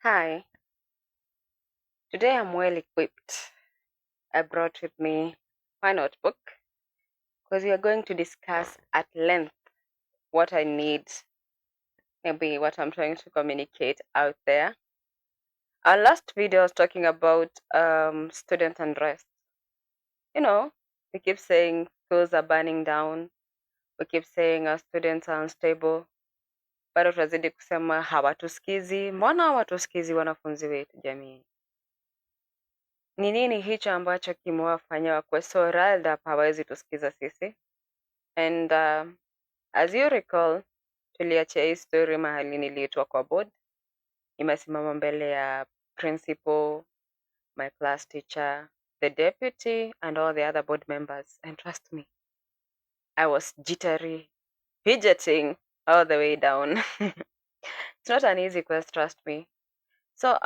Hi, today I'm well equipped. I brought with me my notebook because we are going to discuss at length what I need, maybe what I'm trying to communicate out there. Our last video was talking about student unrest. You know, we keep saying schools are burning down, we keep saying our students are unstable, bado tunazidi kusema hawatusikizi. Mbona hawatusikizi wanafunzi wetu jamii? Ni nini hicho ambacho kimewafanya wakuwe so riled up hawawezi tusikiza sisi? And as you recall, tuliachia hii story mahali niliitwa kwa board. Nimesimama mbele ya principal, my class teacher, the deputy and all the other board members. And trust me, I was jittery, fidgeting all the way down. It's not an easy quest, trust me. So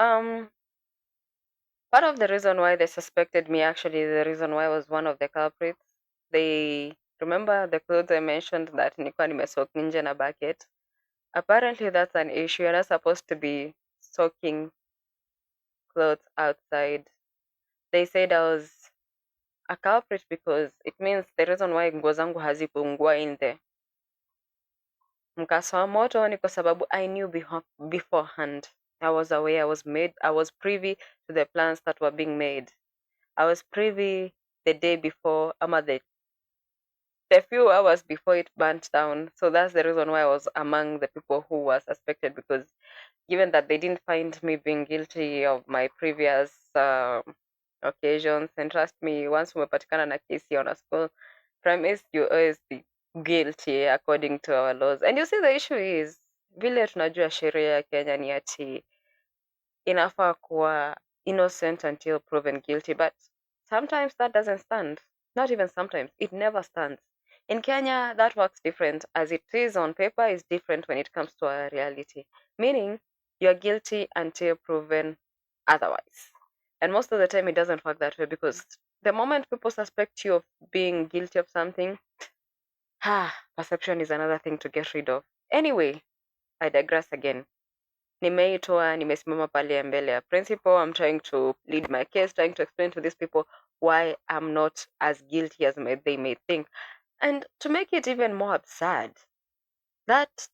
part of the reason why they suspected me, actually the reason why I was one of the culprits, they remember the clothes I mentioned that nilikuwa nimesoak nje na bucket. Apparently that's an issue. You're not supposed to be soaking clothes outside. They said I was a culprit because it means the reason why nguo zangu hazikuungua in the mkasa wa moto ni kwa sababu I knew beforehand. I was aware, I was privy to the plans that were being made. I was privy the day before, the few hours before it burnt down. So that's the reason why I was among the people who were suspected, because given that they didn't find me being guilty of my previous occasions, and trust me, once umepatikana na kesi on a school premise, you always be guilty according to our laws. And you see, the issue is vile tunajua sheria ya Kenya ni ati inafaa kuwa innocent until proven guilty, but sometimes that doesn't stand. Not even sometimes, it never stands. In Kenya, that works different. As it is on paper, is different when it comes to our reality. Meaning, you're guilty until proven otherwise. And most of the time, it doesn't work that way, because the moment people suspect you of being guilty of something, perception is another thing to get rid of. Anyway, I digress again. Nimeitwa, nimesimama pale mbele ya principal. I'm trying to plead my case, trying to explain to these people why I'm not as guilty as they may think. And to make it even more absurd, that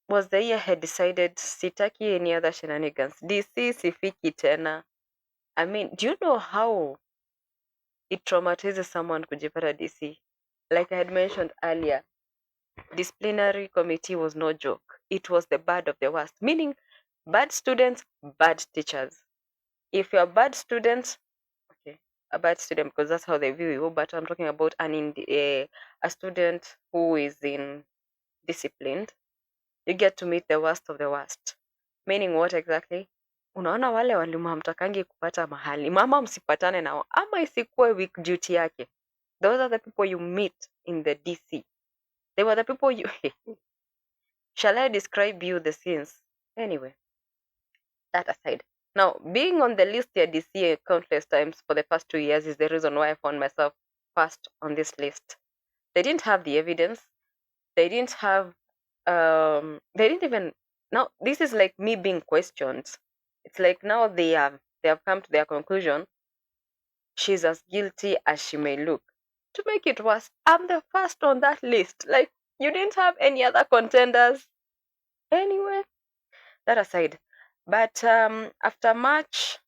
was the year I had decided sitaki any other shenanigans. DC sifiki tena. I mean, do you know how it traumatizes someone kujipata DC? Like I had mentioned earlier, disciplinary committee was no joke. It was the bad of the worst, meaning bad students, bad teachers. If you're a bad student, okay, a bad student because that's how they view you, but I'm talking about a student who is disciplined, you get to meet the worst of the worst. Meaning what exactly? Unaona wale walimu hamtakangi kupata mahali, mama msipatane nao ama isikuwe week duty yake. Those are the people you meet in the DC. They were the people you shall I describe you the scenes? Anyway, that aside. Now, being on the list here DC countless times for the past 2 years is the reason why I found myself first on this list. They didn't have the evidence. They didn't have, they didn't even, now this is like me being questioned. It's like now they have come to their conclusion. She's as guilty as she may look. To make it worse, I'm the first on that list. Like, you didn't have any other contenders. Anyway, that aside. But after March,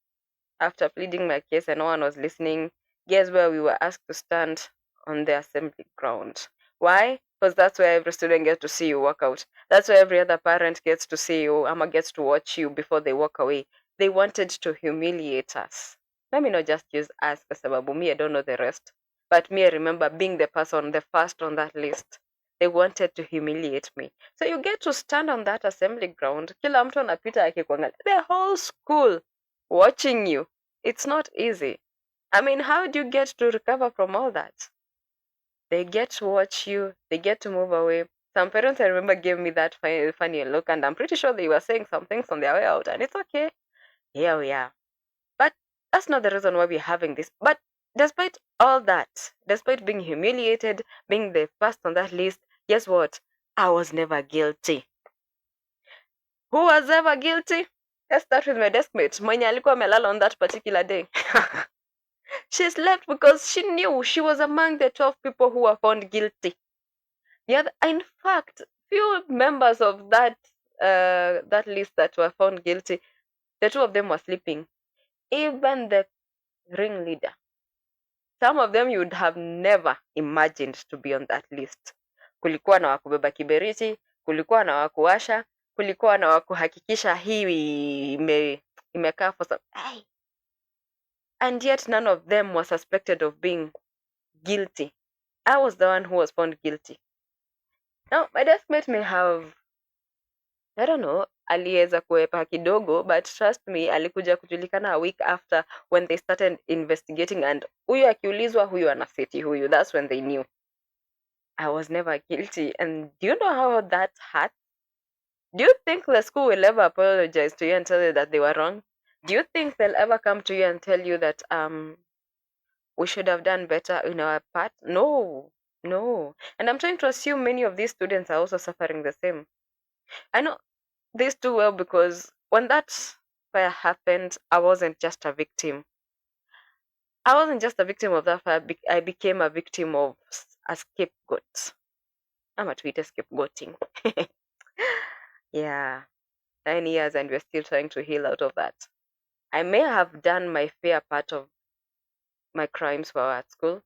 after pleading my case and no one was listening, guess where we were asked to stand? On the assembly ground. Why? Because that's where every student gets to see you walk out. That's where every other parent gets to see you, Ama gets to watch you before they walk away. They wanted to humiliate us. Let me not just use us kwa sababu me, I don't know the rest. But me, I remember being the person, the first on that list. They wanted to humiliate me. So you get to stand on that assembly ground. Kila mtu anapita akikuangalia. The whole school watching you. It's not easy. I mean, how do you get to recover from all that? They get to watch you, they get to move away. Some parents, I remember, gave me that funny look, and I'm pretty sure they were saying some things on their way out, and it's okay. Here we are. But that's not the reason why we're having this. But despite all that, despite being humiliated, being the first on that list, guess what? I was never guilty. Who was ever guilty? Let's start with my deskmate mwenye alikuwa amelala on that particular day. She slept because she knew she was among the 12 people who were found guilty. Yeah, in fact, few members of that list that were found guilty, the two of them were sleeping. Even the ringleader, some of them you would have never imagined to be on that list. Kulikuwa na wakubeba kiberiti, kulikuwa na wakuwasha, kulikuwa na wakuhakikisha hii imekaa for some. Hey. And yet none of them was suspected of being guilty. I was the one who was found guilty. Now, my deskmate may have, I don't know, aliweza kuepa kidogo, but trust me, alikuja kujulikana a week after when they started investigating, and huyu akiulizwa huyu anaseti huyu. That's when they knew I was never guilty. And do you know how that hurt? Do you think the school will ever apologize to you and tell you that they were wrong? Do you think they'll ever come to you and tell you that we should have done better in our part? No, no. And I'm trying to assume many of these students are also suffering the same. I know this too well because when that fire happened, I wasn't just a victim. I wasn't just a victim of that fire. I became a victim of a scapegoat. I'm a Twitter scapegoating. Yeah, 9 years and we're still trying to heal out of that. I may have done my fair part of my crimes while at school,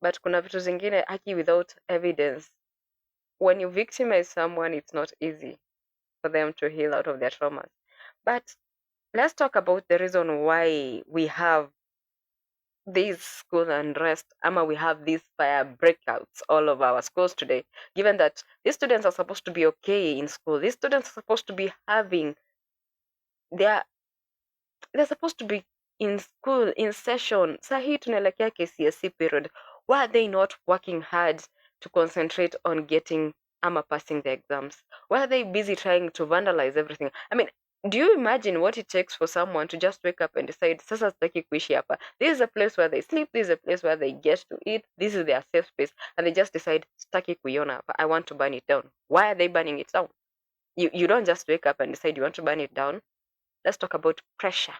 but kuna vitu zingine haki without evidence. When you victimize someone, it's not easy for them to heal out of their traumas. But let's talk about the reason why we have these school unrest, ama we have these fire breakouts all over our schools today, given that these students are supposed to be okay in school. These students are supposed to be having their, they're supposed to be in school, in session. Sahi tunaelekea KCSE period. Why are they not working hard to concentrate on getting ama passing the exams? Why are they busy trying to vandalize everything? I mean, do you imagine what it takes for someone to just wake up and decide, sasa sitaki kuishi hapa. This is a place where they sleep, this is a place where they get to eat, this is their safe space, and they just decide, sitaki kuiona hapa, I want to burn it down. Why are they burning it down? You don't just wake up and decide you want to burn it down. Let's talk about pressure.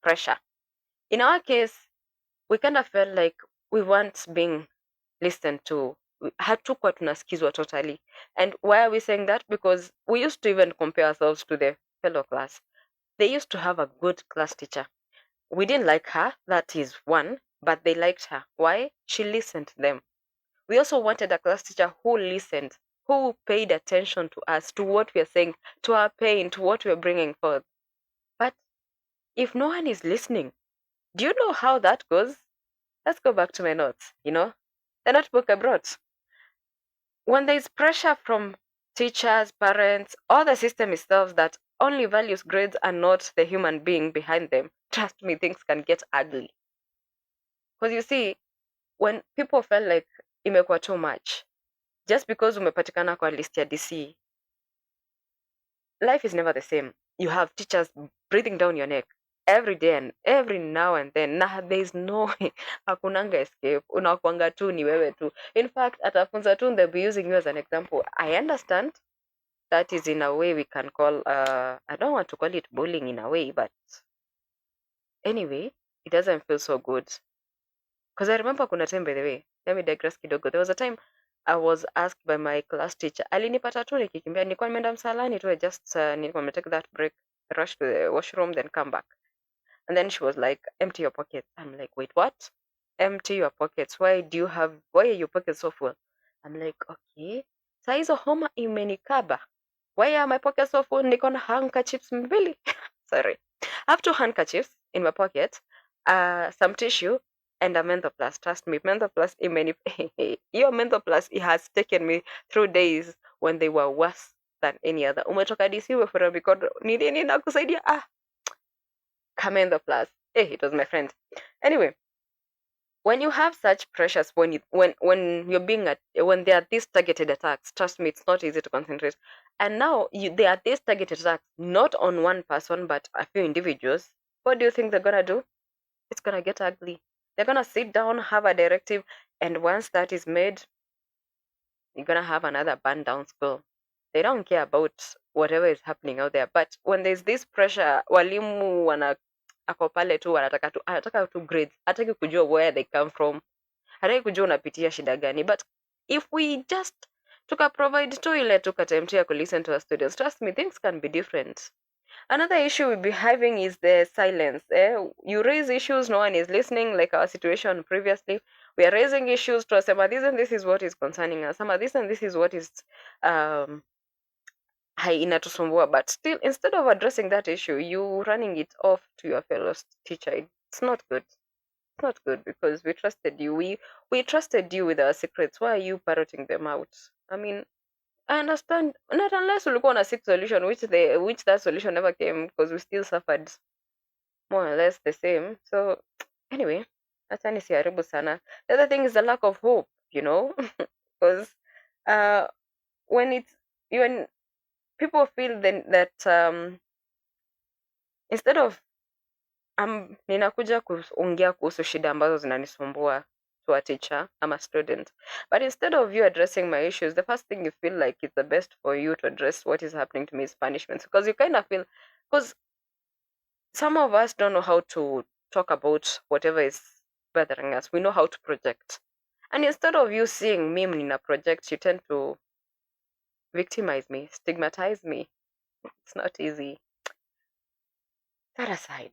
Pressure. In our case, we kind of felt like we weren't being listened to. Hatukuwa tunasikizwa totally. And why are we saying that? Because we used to even compare ourselves to the fellow class. They used to have a good class teacher. We didn't like her, that is one, but they liked her. Why? She listened to them. We also wanted a class teacher who listened, who paid attention to us, to what we are saying, to our pain, to what we are bringing forth. But if no one is listening, do you know how that goes? Let's go back to my notes, the notebook I brought. When there is pressure from teachers, parents, or the system itself that only values grades and not the human being behind them, trust me, things can get ugly. Because you see, when people felt like imekuwa too much, just because umepatikana kwa list ya DC, life is never the same. You have teachers breathing down your neck every day and every now and then. There is no hakunanga escape. Unakuanga tu ni wewe tu. In fact, atafunza tu, they'll be using you as an example. I understand that is in a way we can call I don't want to call it bullying in a way, but anyway, it doesn't feel so good. Because I remember kuna time, by the way, let me digress kidogo. There was a time I was asked by my class teacher. Alinipata tu nikikimbia, nilikuwa nimeenda msalani tu, nilikuwa nimetake that break, rush to the washroom, then come back. And then she was like, empty your pockets. I'm like, wait, what? Empty your pockets. Why are your pockets so full? I'm like, okay. Saa hizo homa imenikaba. Why are my pockets so full? Niko na handkerchiefs mbili. Sorry. I have 2 handkerchiefs in my pocket, some tissue, and a menthol plus. Trust me, menthol plus your menthol plus, it has taken me through days when they were worse than any other. Umetoka DC umefura mikono, ni nini nakusaidia? Menthol plus. It was my friend. Anyway, when you have such pressures, when you're when there are these targeted attacks, trust me, it's not easy to concentrate. And now there are these targeted attacks, not on one person, but a few individuals. What do you think they're gonna do? It's gonna get ugly. They're gonna sit down, have a directive, and once that is made, you're gonna have another burn down school. They don't care about whatever is happening out there. But when there's this pressure, walimu wana ako pale tu anataka tu grades, hataki kujua where they come from, hataki kujua unapitia shida gani. But if we just provide tu ile tukatemtia ku listen to our students, trust me, things can be different. Another issue we'll be having is the silence. You raise issues, no one is listening, like our situation previously. We are raising issues to Asema, this and this is what is concerning us. Sama, this and this is what is um inatusumbua. But still, instead of addressing that issue, you running it off to your fellow teacher. It's not good. It's not good because we trusted you. We trusted you with our secrets. Why are you parroting them out? I mean, I understand. Not unless ulikuwa na seek solution, which that solution never came because we still suffered more or less the same. So anyway, acha nisiharibu sana. The other thing is the lack of hope, because uh, when people feel then that instead of ninakuja kuongea kuhusu shida ambazo zinanisumbua to a teacher, I'm a student. But instead of you addressing my issues, the first thing you feel like it's the best for you to address what is happening to me is punishments. Because you kind of feel, because some of us don't know how to talk about whatever is bothering us. We know how to project. And instead of you seeing me in a project, you tend to victimize me, stigmatize me. It's not easy. That aside,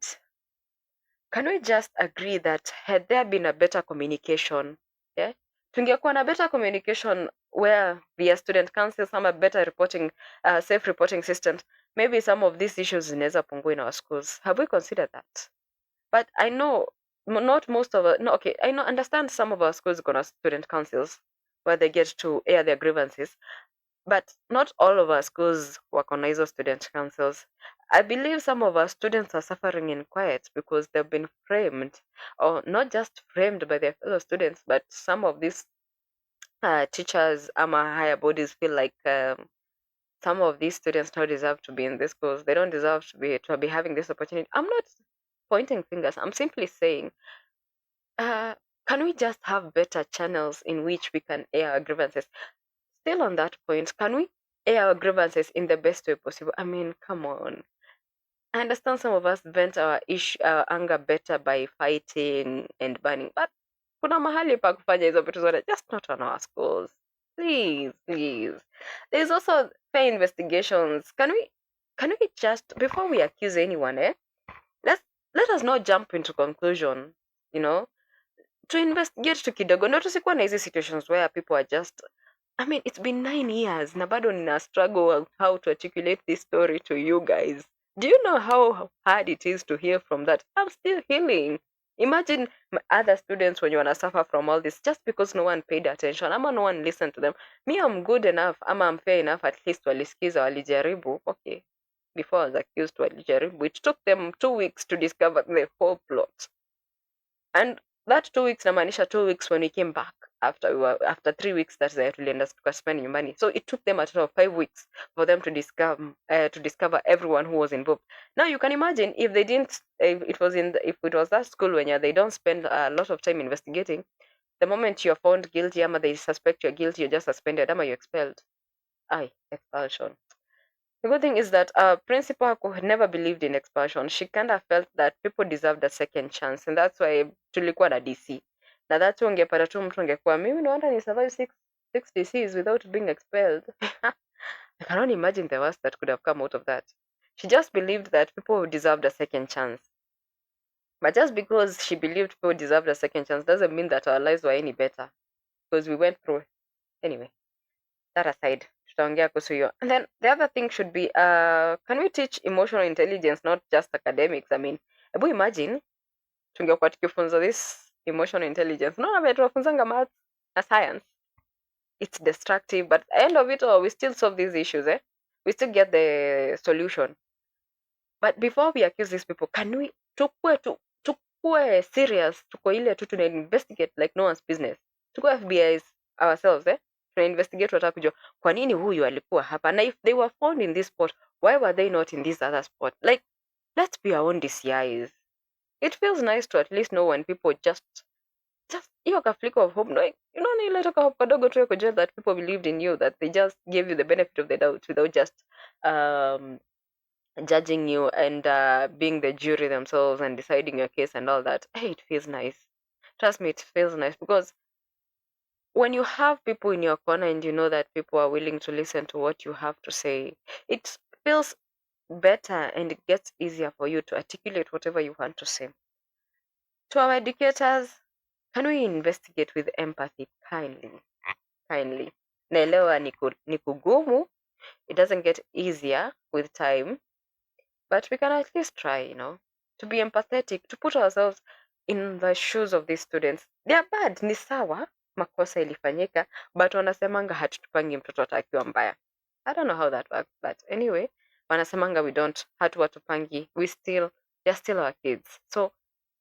can we just agree that had there been a better communication, yeah, tungekuwa na better communication where via student council, some better reporting, safe reporting systems, maybe some of these issues zinaweza pungua in our schools. Have we considered that? But I know not most of no, okay, understand some of our schools gonna student councils where they get to air their grievances, but not all of our schools work on hizo student councils. I believe some of our students are suffering in quiet because they've been framed, or not just framed by their fellow students, but some of these teachers ama higher bodies feel like some of these students don't deserve to be in this schools. They don't deserve to be having this opportunity. I'm not pointing fingers. I'm simply saying, can we just have better channels in which we can air our grievances? Still on that point, can we air our grievances in the best way possible? I mean, come on. I understand some of us vent our anger better by fighting and burning, but kuna mahali pa kufanya hizo vitu zote, just not on our schools. Please, please. There's also fair investigations. Can we just, before we accuse anyone, let us not jump into conclusion, to investigate tu kidogo, ndo tusikuwa na hizi situations where people are just, I mean, it's been 9 years na bado nina struggle how to articulate this story to you guys. Do you know how hard it is to hear from that? I'm still healing. Imagine other students when you wanna suffer from all this just because no one paid attention ama no one listened to them. Me, I'm good enough ama I'm fair enough, at least walisikiza, walijaribu. Okay. Before I was accused, walijaribu. It took them 2 weeks to discover the whole plot. And that 2 weeks namaanisha 2 weeks when we came back after 3 weeks that they tulienda tukaspend nyumbani. So it took them a total of 5 weeks for them to discover everyone who was involved. Now you can imagine if they didn't, if it was that school when they don't spend a lot of time investigating, the moment you're found guilty ama they suspect you're guilty, you're just suspended ama you're expelled. Expulsion. The good thing is that our principal had never believed in expulsion. She kind of felt that people deserved a second chance, and that's why tulikuwa na DC. Na that's why ungepata tu mtu ungekuwa, mimi naona ni survive six DCs without being expelled. I cannot imagine the worst that could have come out of that. She just believed that people deserved a second chance. But just because she believed people deserved a second chance doesn't mean that our lives were any better. Because we went through. Anyway, that aside, tutaongea kuhusu hiyo. And then the other thing should be, can we teach emotional intelligence, not just academics? I mean, ebu imagine tungekuwa tukifunza this emotional intelligence. No, vile tunafunzanga maths na science. It's destructive, but at the end of it all, we still solve these issues, we still get the solution. But before we accuse these people, can we tukue serious, tuko ile tu tuna investigate like no one's business. Tuko FBI's ourselves, tuna investigate, wataka kujua kwa nini huyu alikuwa hapa, na if they were found in this spot, why were they not in this other spot? Like, let's be our own DCIs. It feels nice to at least know when people just just hiyo ka flicker of hope, knowing, unaona ile toka hope kadogo tu ya kujua that people believed in you, that they just gave you the benefit of the doubt without just um judging you and being the jury themselves and deciding your case and all that. Hey, it feels nice. Trust me, it feels nice because when you have people in your corner and you know that people are willing to listen to what you have to say, it feels better and it gets easier for you to articulate whatever you want to say. To our educators, can we investigate with empathy kindly? Kindly. Naelewa ni kugumu. It doesn't get easier with time, but we can at least try, to be empathetic, to put ourselves in the shoes of these students. They are bad, ni sawa, makosa ilifanyika, but wanasemanga hatutupangi mtoto hata akiwa mbaya. I don't know how that works, but anyway, wanasemanga we don't, hatuwatupangi, they're still our kids. So,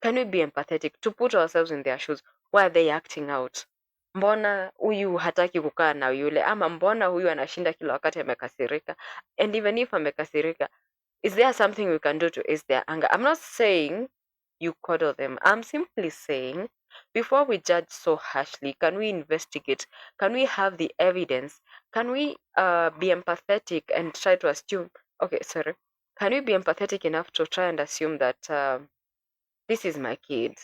can we be empathetic, to put ourselves in their shoes? Why are they acting out? Mbona huyu hataki kukaa na yule, ama mbona huyu anashinda kila wakati amekasirika? And even if amekasirika, is there something we can do to ease their anger? I'm not saying you coddle them. I'm simply saying, before we judge so harshly, can we investigate? Can we have the evidence? Can we be empathetic and try to assume? Okay, sorry. Can we be empathetic enough to try and assume that this is my kid?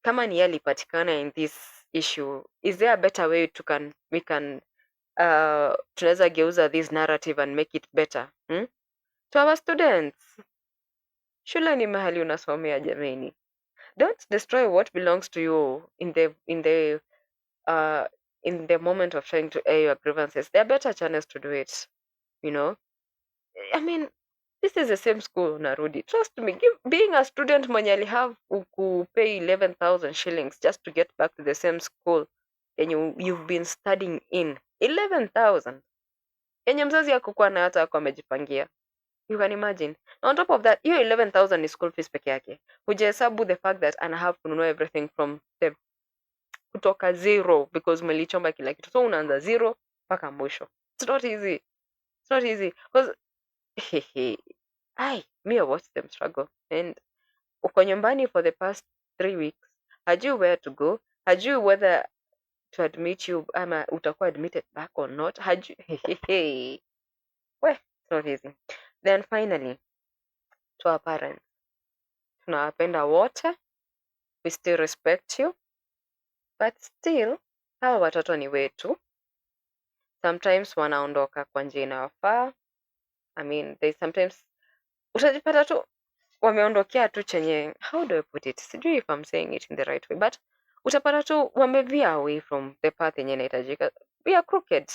Kama ni yeye alipatikana in this issue, is there a better way we can tunaweza geuza this narrative and make it better? To our students, shule ni mahali unasomea jameni. Don't destroy what belongs to you in the moment of trying to air your grievances. There are better channels to do it, you know. I mean, this is the same school narudi. Trust me, being a student mwenye alihave pay 11,000 shillings just to get back to the same school and you've been studying in 11,000 yenye mzazi hakukuwa na hata ako amejipangia. You can imagine. On top of that, hiyo 11,000 ni school fees peke yake. Hujahesabu the fact that ana have kununua everything from the kutoka zero because mlichomba kila kitu. So unaanza zero mpaka mwisho. It's not easy. It's not easy. Because me I watched them struggle. And uko nyumbani for the past 3 weeks. Hajui where to go. Hajui whether to admit you ama utakuwa admitted back or not. Hajui. Well, it's not easy. Then finally, to our parents, tunawapenda wote, we still respect you, but still hawa watoto ni wetu. Sometimes wanaondoka kwa njia inayofaa. I mean, they sometimes utajipata tu wameondokea tu chenye, how do I put it, sijui if I'm saying it in the right way, but utapata tu wamevia away from the path yenye inahitajika. We are crooked,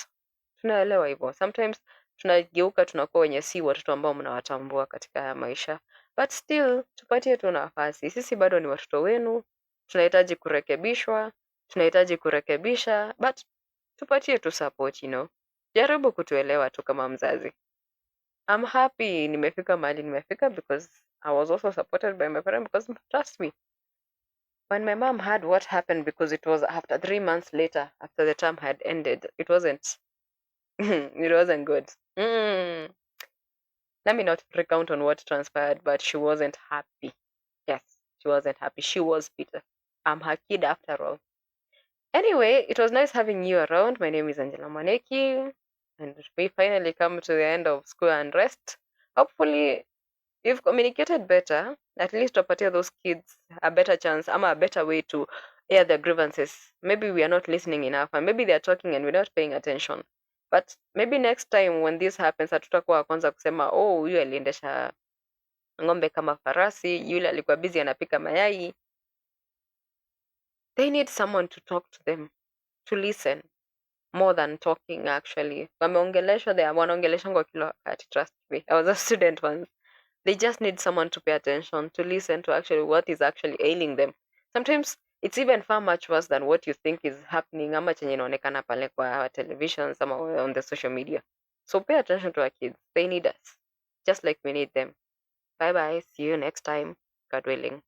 tunaelewa hivyo. Sometimes tunageuka tunakuwa wenye si watoto ambao mnawatambua katika haya maisha, but still tupatie tu nafasi. Sisi bado ni watoto wenu, tunahitaji kurekebishwa, tunahitaji kurekebisha, but tupatie tu support, jaribu kutuelewa tu kama mzazi. I'm happy nimefika mahali nimefika because I was also supported by my parents, because trust me, when my mom heard what happened, because it was after 3 months later after the term had ended, it wasn't it wasn't good. Let me not recount on what transpired, but she wasn't happy. Yes, she wasn't happy. She was bitter. I'm her kid after all. Anyway, it was nice having you around. My name is Angela Maneki, and we finally come to the end of school unrest. Hopefully, you've communicated better. At least tupatia those kids a better chance, ama a better way to air their grievances. Maybe we are not listening enough, and maybe they are talking and we're not paying attention. But maybe next time when this happens, hatutakuwa wa kwanza kusema, oh, huyu aliendesha ng'ombe kama farasi, yule alikuwa busy anapika mayai. They need someone to talk to them, to listen more than talking actually. Wameongeleshwa, wanaongeleshwa kila wakati, trust me. I was a student once. They just need someone to pay attention, to listen to actually what is actually ailing them. Sometimes it's even far much worse than what you think is happening ama chenye inaonekana pale kwa television ama on the social media. So pay attention to our kids. They need us, just like we need them. Bye bye. See you next time. God willing.